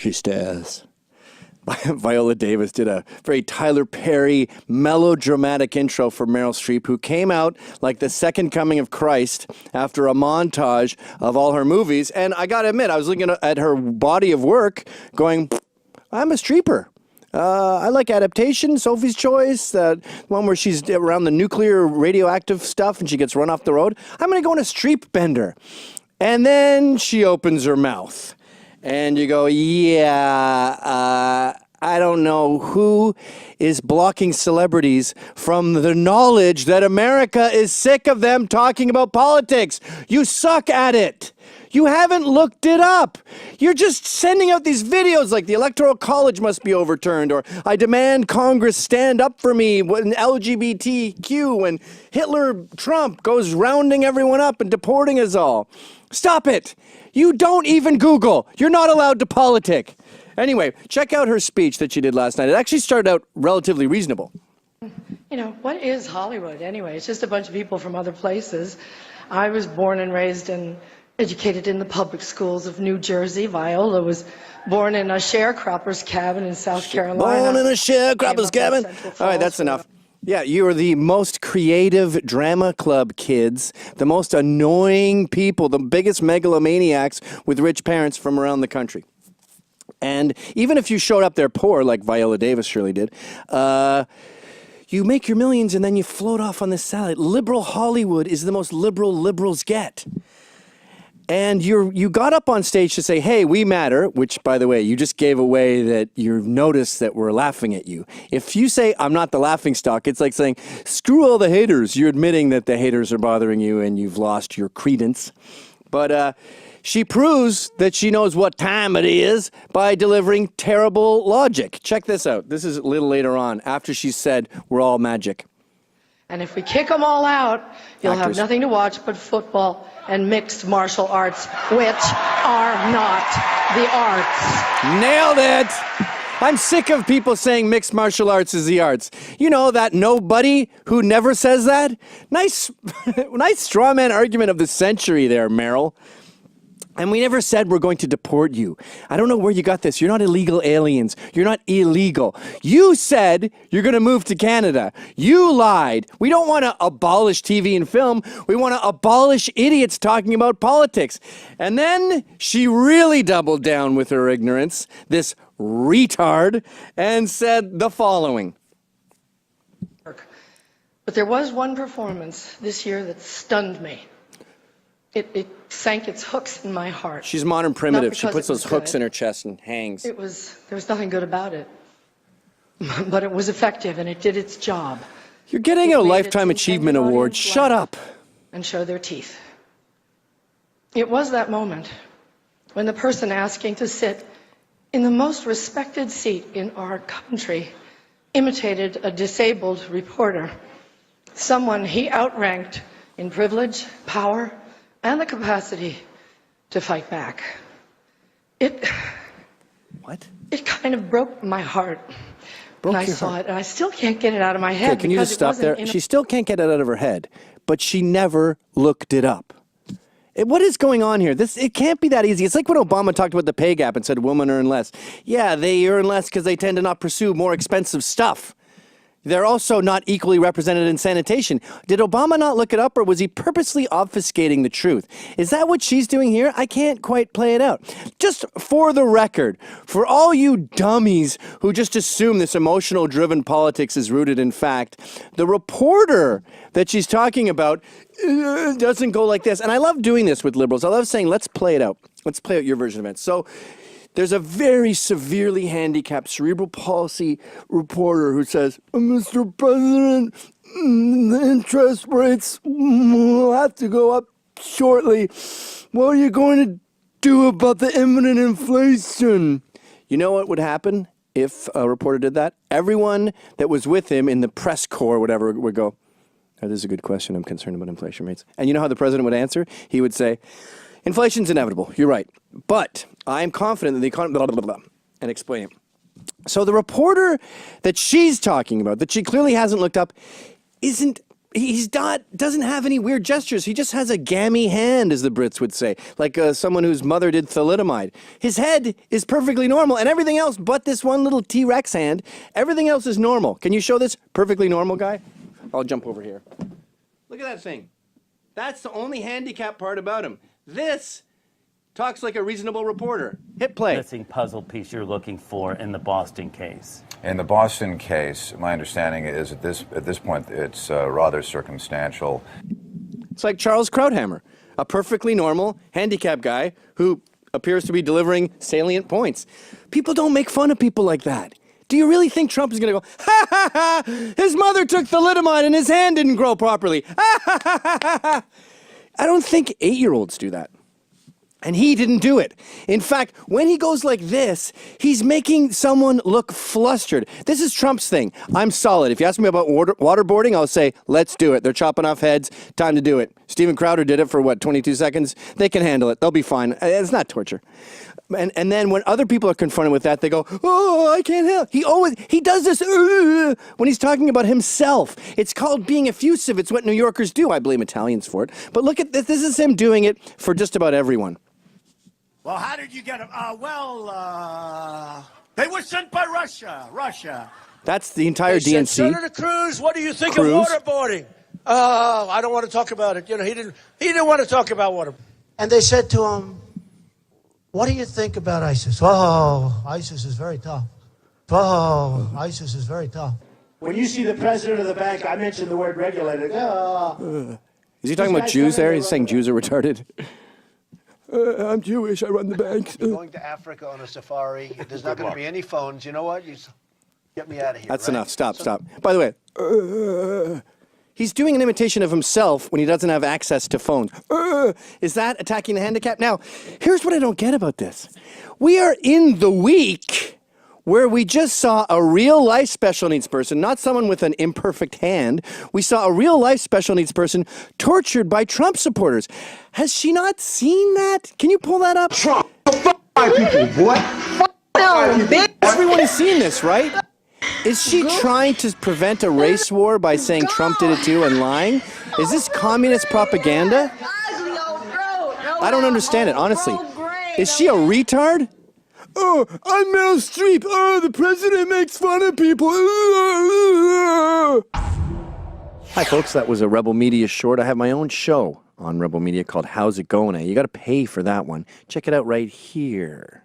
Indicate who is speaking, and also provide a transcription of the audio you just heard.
Speaker 1: She stares. Viola Davis did a very Tyler Perry melodramatic intro for Meryl Streep, who came out like the second coming of Christ after a montage of all her movies. And I got to admit, I was looking at her body of work going, I'm a Streeper. I like Adaptation, Sophie's Choice, that one where she's around the nuclear radioactive stuff and she gets run off the road. I'm going to go on a Streep bender. And then she opens her mouth. And you go, I don't know who is blocking celebrities from the knowledge that America is sick of them talking about politics. You suck at it. You haven't looked it up. You're just sending out these videos like the Electoral College must be overturned, or I demand Congress stand up for me when LGBTQ, when Trump goes rounding everyone up and deporting us all. Stop it. You don't even Google. You're not allowed to politic. Anyway, check out her speech that she did last night. It actually started out relatively reasonable.
Speaker 2: You know, what is Hollywood anyway? It's just a bunch of people from other places. I was born and raised and educated in the public schools of New Jersey. Viola was born in a sharecropper's cabin in South Carolina.
Speaker 1: Born in a sharecropper's cabin. All right, that's enough. Yeah, you are the most creative drama club kids, the most annoying people, the biggest megalomaniacs with rich parents from around the country. And even if you showed up there poor, like Viola Davis surely did, you make your millions and then you float off on this salad. Liberal Hollywood is the most liberal liberals get. And you got up on stage to say, hey, we matter, which, by the way, you just gave away that you've noticed that we're laughing at you. If you say, I'm not the laughingstock, it's like saying, screw all the haters. You're admitting that the haters are bothering you and you've lost your credence. But she proves that she knows what time it is by delivering terrible logic. Check this out. This is a little later on, after she said, we're all magic.
Speaker 2: And if we kick them all out, you'll have nothing to watch but football and mixed martial arts, which are not the arts.
Speaker 1: Nailed it! I'm sick of people saying mixed martial arts is the arts. You know that nobody who never says that? Nice straw man argument of the century there, Meryl. And we never said we're going to deport you. I don't know where you got this. You're not illegal aliens. You're not illegal. You said you're going to move to Canada. You lied. We don't want to abolish TV and film. We want to abolish idiots talking about politics. And then she really doubled down with her ignorance, this retard, and said the following.
Speaker 2: But there was one performance this year that stunned me. It sank its hooks in my heart.
Speaker 1: She's modern primitive. She puts those hooks in her chest and hangs.
Speaker 2: There was nothing good about it. But it was effective and it did its job.
Speaker 1: You're getting a Lifetime Achievement Award. Shut up.
Speaker 2: And show their teeth. It was that moment when the person asking to sit in the most respected seat in our country imitated a disabled reporter, someone he outranked in privilege, power, and the capacity to fight back. It kind of broke my heart when I saw it, and I still can't get it out of my head.
Speaker 1: Okay, can you just stop there? She still can't get it out of her head, but she never looked it up. What is going on here? It can't be that easy. It's like when Obama talked about the pay gap and said women earn less. Yeah, they earn less because they tend to not pursue more expensive stuff. They're also not equally represented in sanitation. Did Obama not look it up, or was he purposely obfuscating the truth? Is that what she's doing here? I can't quite play it out. Just for the record, for all you dummies who just assume this emotional-driven politics is rooted in fact, the reporter that she's talking about doesn't go like this. And I love doing this with liberals. I love saying, let's play it out. Let's play out your version of it. So there's a very severely handicapped cerebral palsy reporter who says, Mr. President, the interest rates will have to go up shortly. What are you going to do about the imminent inflation? You know what would happen if a reporter did that? Everyone that was with him in the press corps, whatever, would go, oh, this is a good question. I'm concerned about inflation rates. And you know how the president would answer? He would say, inflation's inevitable. You're right. But I am confident that the economy, blah, blah, blah, blah, and explain it. So the reporter that she's talking about, that she clearly hasn't looked up, isn't doesn't have any weird gestures. He just has a gammy hand, as the Brits would say, like someone whose mother did thalidomide. His head is perfectly normal, and everything else but this one little T-Rex hand, everything else is normal. Can you show this perfectly normal guy? I'll jump over here. Look at that thing. That's the only handicap part about him. This talks like a reasonable reporter. Hit play.
Speaker 3: Missing puzzle piece you're looking for in the Boston case.
Speaker 4: In the Boston case, my understanding is at this point it's rather circumstantial.
Speaker 1: It's like Charles Krauthammer, a perfectly normal handicap guy who appears to be delivering salient points. People don't make fun of people like that. Do you really think Trump is going to go, ha ha ha, his mother took thalidomide and his hand didn't grow properly? Ha ha ha ha ha. I don't think 8-year-olds do that. And he didn't do it. In fact, when he goes like this, he's making someone look flustered. This is Trump's thing. I'm solid. If you ask me about waterboarding, I'll say, let's do it. They're chopping off heads. Time to do it. Steven Crowder did it for, 22 seconds? They can handle it. They'll be fine. It's not torture. And then when other people are confronted with that, they go, oh, I can't help. He does this when he's talking about himself. It's called being effusive. It's what New Yorkers do. I blame Italians for it. But look at this. This is him doing it for just about everyone.
Speaker 5: Well, how did you get them? They were sent by Russia.
Speaker 1: That's the entire DNC.
Speaker 6: Senator Cruz, what do you think
Speaker 1: Cruz?
Speaker 6: of waterboarding? I don't want to talk about it. You know, he didn't want to talk about water.
Speaker 7: And they said to him, what do you think about ISIS? Oh, ISIS is very tough. Oh, ISIS is very tough.
Speaker 5: When you see the president of the bank, I mentioned the word regulated.
Speaker 1: Is he talking about Jews there? He's saying Jews are retarded. I'm Jewish. I run the bank.
Speaker 8: You're going to Africa on a safari. There's not going to be any phones. You know what? You get me out of here.
Speaker 1: That's
Speaker 8: right?
Speaker 1: enough. Stop. By the way, he's doing an imitation of himself when he doesn't have access to phones. Is that attacking the handicap? Now, here's what I don't get about this. We are in the week where we just saw a real-life special needs person, not someone with an imperfect hand. We saw a real-life special needs person tortured by Trump supporters. Has she not seen that? Can you pull that up?
Speaker 5: Trump. Five people, boy.
Speaker 1: Everyone has seen this, right? Is she trying to prevent a race war by saying Trump did it too and lying? Is this communist propaganda? I don't understand it, honestly. Is she a retard? Oh, I'm Meryl Streep. Oh, the president makes fun of people. Hi, folks. That was a Rebel Media short. I have my own show on Rebel Media called How's It Going? You got to pay for that one. Check it out right here.